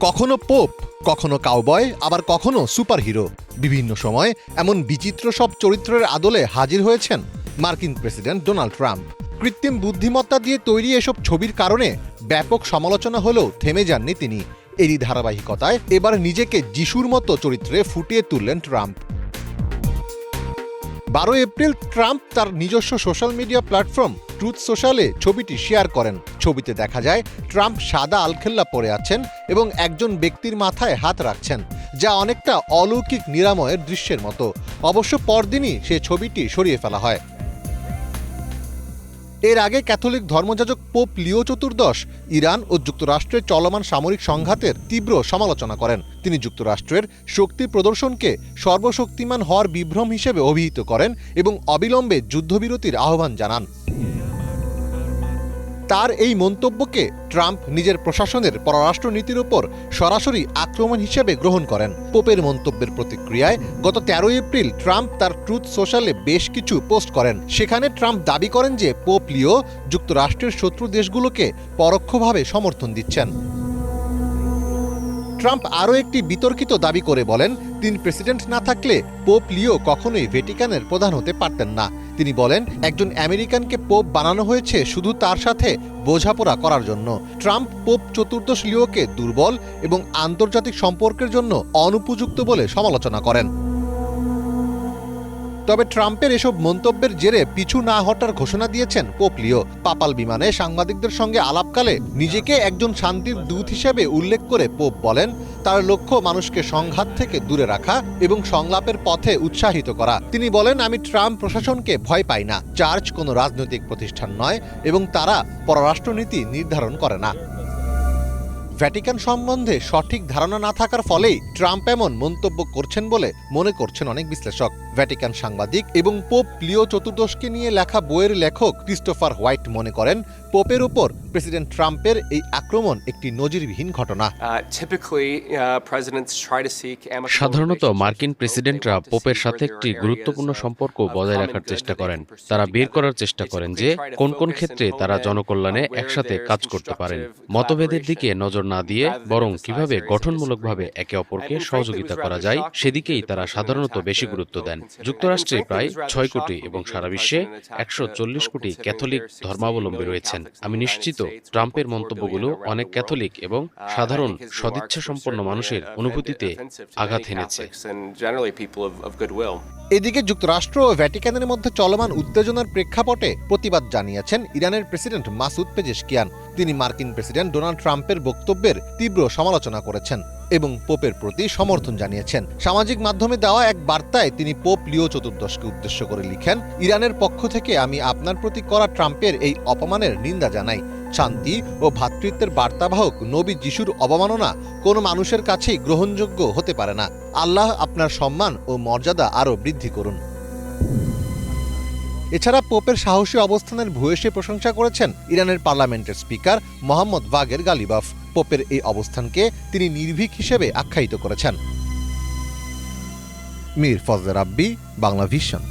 কখনো পোপ, কখনো কাউবয়, আবার কখনো সুপারহিরো। বিভিন্ন সময় এমন বিচিত্র সব চরিত্রের আদলে হাজির হয়েছেন মার্কিন প্রেসিডেন্ট ডোনাল্ড ট্রাম্প। কৃত্রিম বুদ্ধিমত্তা দিয়ে তৈরি এসব ছবির কারণে ব্যাপক সমালোচনা হলেও থেমে যাননি তিনি। এরই ধারাবাহিকতায় এবার নিজেকে যিশুর মতো চরিত্রে ফুটিয়ে তুললেন ট্রাম্প। 12 এপ্রিল ট্রাম্প তার নিজস্ব সোশ্যাল মিডিয়া প্ল্যাটফর্ম ট্রুথ সোশ্যালে ছবিটি শেয়ার করেন। ছবিতে দেখা যায় ট্রাম্প সাদা আলখেল্লা পরে আছেন এবং একজন ব্যক্তির মাথায় হাত রাখছেন, যা অনেকটা অলৌকিক নিরাময়ের দৃশ্যের মতো। অবশ্য পরদিনই সে ছবিটি সরিয়ে ফেলা হয়। এর আগে ক্যাথলিক ধর্মযাজক পোপ লিও চতুর্দশ ইরান ও যুক্তরাষ্ট্রের চলমান সামরিক সংঘাতের তীব্র সমালোচনা করেন। তিনি যুক্তরাষ্ট্রের শক্তি প্রদর্শনকে সর্বশক্তিমান হওয়ার বিভ্রম হিসেবে অভিহিত করেন এবং অবিলম্বে যুদ্ধবিরতির আহ্বান জানান। তার এই মন্তব্যকে ট্রাম্প নিজের প্রশাসনের পররাষ্ট্রনীতির ওপর সরাসরি আক্রমণ হিসেবে গ্রহণ করেন। পোপের মন্তব্যের প্রতিক্রিয়ায় গত 13 এপ্রিল ট্রাম্প তার ট্রুথ সোশ্যালে বেশ কিছু পোস্ট করেন। সেখানে ট্রাম্প দাবি করেন যে পোপ লিও যুক্তরাষ্ট্রের শত্রু দেশগুলোকে পরোক্ষভাবে সমর্থন দিচ্ছেন। ট্রাম্প আরও একটি বিতর্কিত দাবি করে বলেন, তিনি প্রেসিডেন্ট না থাকলে পোপ লিও কখনোই ভ্যাটিকানের প্রধান হতে পারতেন না। তিনি বলেন, একজন আমেরিকানকে পোপ বানানো হয়েছে শুধু তার সাথে বোঝাপড়া করার জন্য। ট্রাম্প পোপ চতুর্দশ লিওকে দুর্বল এবং আন্তর্জাতিক সম্পর্কের জন্য অনুপযুক্ত বলে সমালোচনা করেন। তবে ট্রাম্পের এসব মন্তব্যের জেরে পিছু না হটার ঘোষণা দিয়েছেন পোপ লিও। পাপাল বিমানে সাংবাদিকদের সঙ্গে আলাপকালে নিজেকে একজন শান্তির দূত হিসেবে উল্লেখ করে পোপ বলেন, তার লক্ষ্য মানুষকে সংঘাত থেকে দূরে রাখা এবং সংলাপের পথে উৎসাহিত করা। তিনি বলেন, আমি ট্রাম্প প্রশাসনকে ভয় পাই না। চার্চ কোনো রাজনৈতিক প্রতিষ্ঠান নয় এবং তারা পররাষ্ট্রনীতি নির্ধারণ করে না। ভ্যাটিকান সম্বন্ধে সঠিক ধারণা না থাকার ফলেই ট্রাম্প এমন মন্তব্য করছেন বলে মনে করছেন অনেক বিশ্লেষক। ভ্যাটিকান সাংবাদিক এবং পোপ লিও চতুর্দশকে নিয়ে লেখা বইয়ের লেখক ক্রিস্টোফার হোয়াইট মনে করেন, পোপের ওপর প্রেসিডেন্ট ট্রাম্পের এই আক্রমণ একটি নজিরবিহীন ঘটনা। সাধারণত মার্কিন প্রেসিডেন্টরা পোপের সাথে একটি গুরুত্বপূর্ণ সম্পর্ক বজায় রাখার চেষ্টা করেন। তারা বের করার চেষ্টা করেন যে কোন কোন ক্ষেত্রে তারা জনকল্যাণে একসাথে কাজ করতে পারেন। মতভেদের দিকে নজর না দিয়ে বরং কিভাবে গঠনমূলকভাবে একে অপরকে সহযোগিতা করা যায় সেদিকেই তারা সাধারণত বেশি গুরুত্ব দেন। যুক্তরাষ্ট্রে প্রায় 6 কোটি এবং সারা বিশ্বে 140 কোটি ক্যাথলিক ধর্মাবলম্বী রয়েছেন। আমি নিশ্চিত ট্রাম্পের মন্তব্যগুলো অনেক ক্যাথলিক এবং সাধারণ সদিচ্ছাসম্পন্ন মানুষের অনুভূতিতে আঘাত হেনেছে। এদিকে যুক্তরাষ্ট্র ও ভ্যাটিকানের মধ্যে চলমান উত্তেজনার প্রেক্ষাপটে প্রতিবাদ জানিয়েছেন ইরানের প্রেসিডেন্ট মাসুদ পেজেশকিয়ান। তিনি মার্কিন প্রেসিডেন্ট ডোনাল্ড ট্রাম্পের বক্তব্যের তীব্র সমালোচনা করেছেন এবং পোপের প্রতি সমর্থন জানিয়েছেন। সামাজিক মাধ্যমে দেওয়া এক বার্তায় তিনি পোপ লিও চতুর্দশকে উদ্দেশ্য করে লিখেন, ইরানের পক্ষ থেকে আমি আপনার প্রতি করা ট্রাম্পের এই অপমানের নিন্দা জানাই। শান্তি ও ভ্রাতৃত্বের বার্তাবাহক নবী যিশুর অবমাননা কোনো মানুষের কাছেই গ্রহণযোগ্য হতে পারে না। আল্লাহ আপনার সম্মান ও মর্যাদা আরও বৃদ্ধি করুন। এছাড়া পোপের সাহসী অবস্থানের ভূয়সী প্রশংসা করেছেন ইরানের পার্লামেন্টের স্পিকার মোহাম্মদ বাগের গালিবাফ। পোপের এই অবস্থানকে তিনি নির্ভীক হিসেবে আখ্যায়িত করেছেন। মীর ফজলে রাব্বি, বাংলা ভিশন।